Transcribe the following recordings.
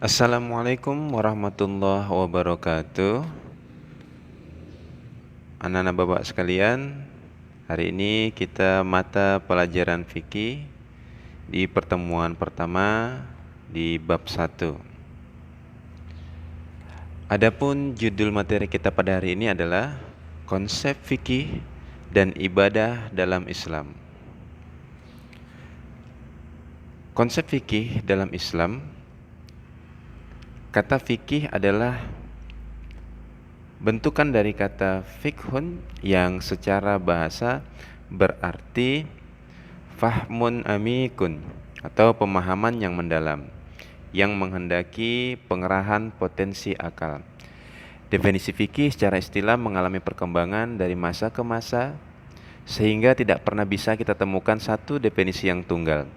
Assalamualaikum warahmatullahi wabarakatuh. Anak-anak bapak sekalian, hari ini kita mata pelajaran fikih di pertemuan pertama di bab 1. Adapun judul materi kita pada hari ini adalah konsep fikih dan ibadah dalam Islam. Konsep fikih dalam Islam, kata fikih adalah bentukan dari kata fikhun yang secara bahasa berarti fahmun amikun atau pemahaman yang mendalam yang menghendaki pengerahan potensi akal. Definisi fikih secara istilah mengalami perkembangan dari masa ke masa sehingga tidak pernah bisa kita temukan satu definisi yang tunggal.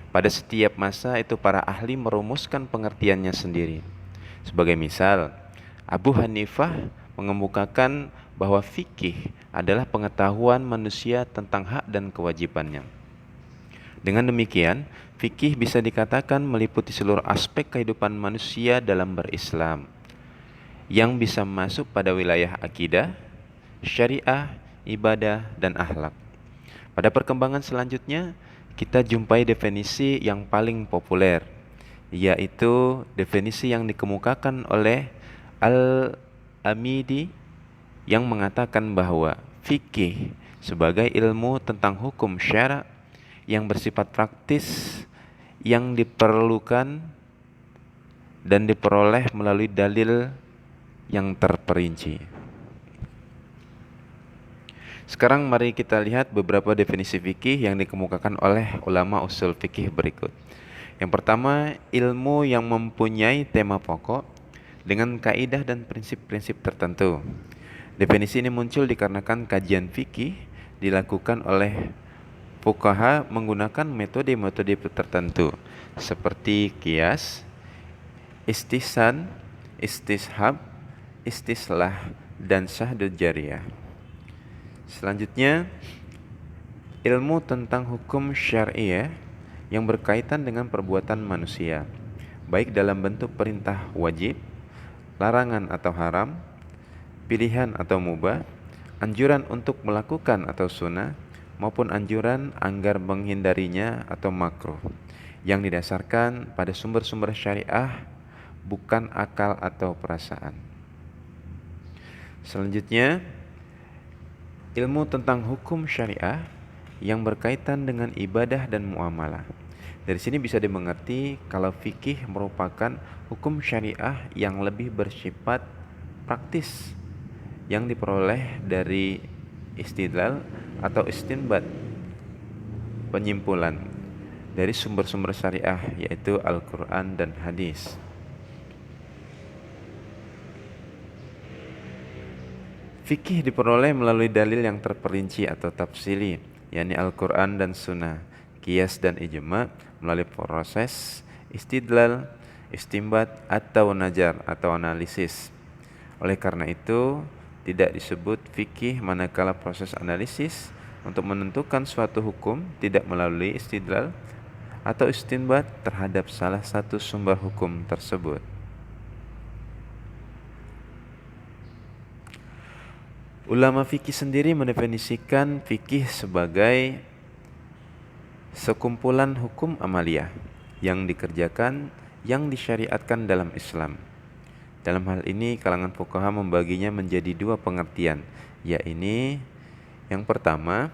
Pada setiap masa itu para ahli merumuskan pengertiannya sendiri. Sebagai misal, Abu Hanifah mengemukakan bahwa fikih adalah pengetahuan manusia tentang hak dan kewajibannya. Dengan demikian, fikih bisa dikatakan meliputi seluruh aspek kehidupan manusia dalam berislam, yang bisa masuk pada wilayah akidah, syariah, ibadah, dan akhlak. Pada perkembangan selanjutnya, kita jumpai definisi yang paling populer, yaitu definisi yang dikemukakan oleh Al-Amidi yang mengatakan bahwa fikih sebagai ilmu tentang hukum syara yang bersifat praktis yang diperlukan dan diperoleh melalui dalil yang terperinci. Sekarang mari kita lihat beberapa definisi fikih yang dikemukakan oleh ulama usul fikih berikut. Yang pertama, ilmu yang mempunyai tema pokok dengan kaidah dan prinsip-prinsip tertentu. Definisi ini muncul dikarenakan kajian fikih dilakukan oleh fuqaha menggunakan metode-metode tertentu seperti qiyas, istihsan, istishab, istislah, dan syahdud jariyah. Selanjutnya, ilmu tentang hukum syariah yang berkaitan dengan perbuatan manusia, baik dalam bentuk perintah wajib, larangan atau haram, pilihan atau mubah, anjuran untuk melakukan atau sunnah, maupun anjuran agar menghindarinya atau makruh, yang didasarkan pada sumber-sumber syariah, bukan akal atau perasaan. Selanjutnya, ilmu tentang hukum syariah yang berkaitan dengan ibadah dan muamalah. Dari sini bisa dimengerti kalau fikih merupakan hukum syariah yang lebih bersifat praktis yang diperoleh dari istidlal atau istinbat, penyimpulan dari sumber-sumber syariah yaitu Al-Quran dan hadis. Fikih diperoleh melalui dalil yang terperinci atau tafsili, yakni Al-Quran dan Sunnah, qiyas dan ijma melalui proses istidlal, istimbat atau najar atau analisis. Oleh karena itu, tidak disebut fikih manakala proses analisis untuk menentukan suatu hukum tidak melalui istidlal atau istinbat terhadap salah satu sumber hukum tersebut. Ulama fikih sendiri mendefinisikan fikih sebagai sekumpulan hukum amaliyah yang dikerjakan, yang disyariatkan dalam Islam. Dalam hal ini, kalangan fuqaha membaginya menjadi dua pengertian, yakni yang pertama,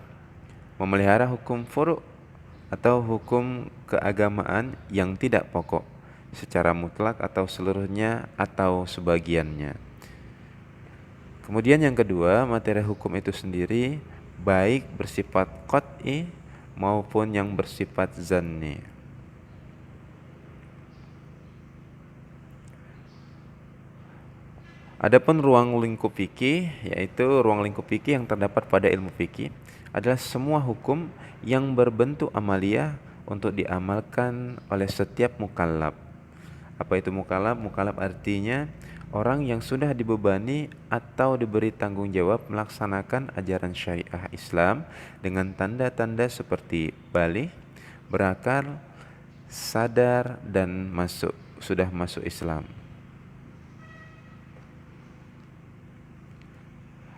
memelihara hukum furu' atau hukum keagamaan yang tidak pokok secara mutlak atau seluruhnya atau sebagiannya. Kemudian yang kedua, materi hukum itu sendiri baik bersifat qat'i maupun yang bersifat zanni. Adapun ruang lingkup fikih, yaitu ruang lingkup fikih yang terdapat pada ilmu fikih adalah semua hukum yang berbentuk amaliyah untuk diamalkan oleh setiap mukallaf. Apa itu mukallaf? Mukallaf artinya orang yang sudah dibebani atau diberi tanggung jawab melaksanakan ajaran syariah Islam dengan tanda-tanda seperti baligh, berakal, sadar, dan masuk. sudah masuk Islam.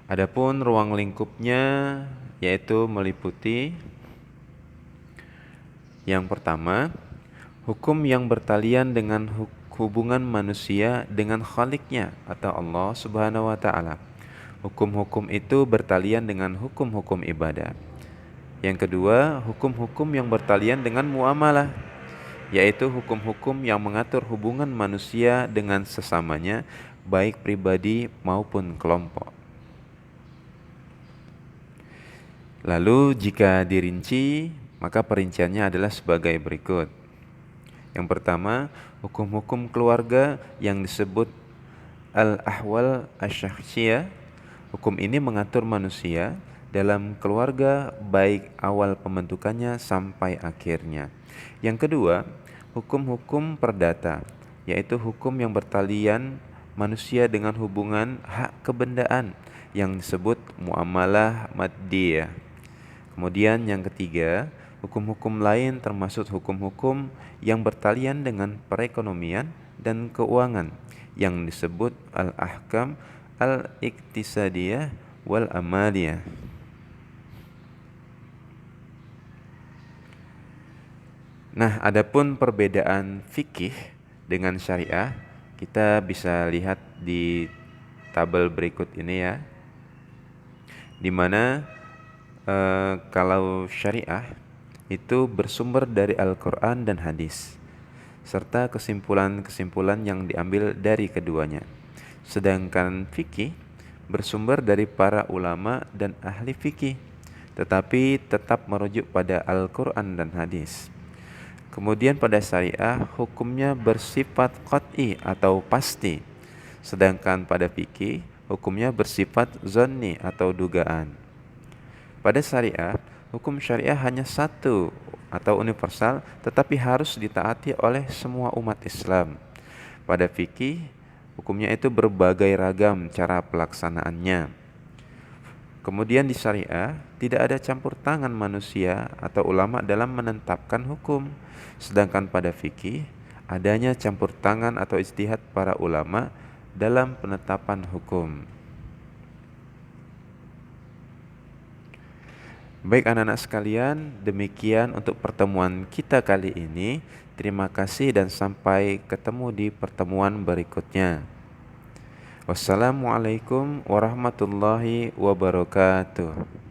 Adapun ruang lingkupnya yaitu meliputi yang pertama, hukum yang bertalian dengan hubungan manusia dengan Khaliknya atau Allah Subhanahu wa taala. Hukum-hukum itu bertalian dengan hukum-hukum ibadah. Yang kedua, hukum-hukum yang bertalian dengan muamalah, yaitu hukum-hukum yang mengatur hubungan manusia dengan sesamanya, baik pribadi maupun kelompok. Lalu jika dirinci, maka perinciannya adalah sebagai berikut. Yang pertama, hukum-hukum keluarga yang disebut al-ahwal asy-syakhsiyah. Hukum ini mengatur manusia dalam keluarga baik awal pembentukannya sampai akhirnya. Yang kedua, hukum-hukum perdata, yaitu hukum yang bertalian manusia dengan hubungan hak kebendaan yang disebut muamalah maddiyah. Kemudian yang ketiga, hukum-hukum lain termasuk hukum-hukum yang bertalian dengan perekonomian dan keuangan yang disebut al-ahkam al-iktisadiyah wal amaliyah. Nah, adapun perbedaan fikih dengan syariah, kita bisa lihat di tabel berikut ini ya. Di mana kalau syariah itu bersumber dari Al-Quran dan hadis, serta kesimpulan-kesimpulan yang diambil dari keduanya. Sedangkan fikih bersumber dari para ulama dan ahli fikih, tetapi tetap merujuk pada Al-Quran dan hadis. Kemudian pada syariah, hukumnya bersifat qat'i atau pasti, sedangkan pada fikih, hukumnya bersifat zanni atau dugaan. Pada syariah, hukum syariah hanya satu atau universal, tetapi harus ditaati oleh semua umat Islam. Pada fikih, hukumnya itu berbagai ragam cara pelaksanaannya. Kemudian di syariah, tidak ada campur tangan manusia atau ulama dalam menetapkan hukum. Sedangkan pada fikih, adanya campur tangan atau ijtihad para ulama dalam penetapan hukum. Baik anak-anak sekalian, demikian untuk pertemuan kita kali ini. Terima kasih dan sampai ketemu di pertemuan berikutnya. Wassalamualaikum warahmatullahi wabarakatuh.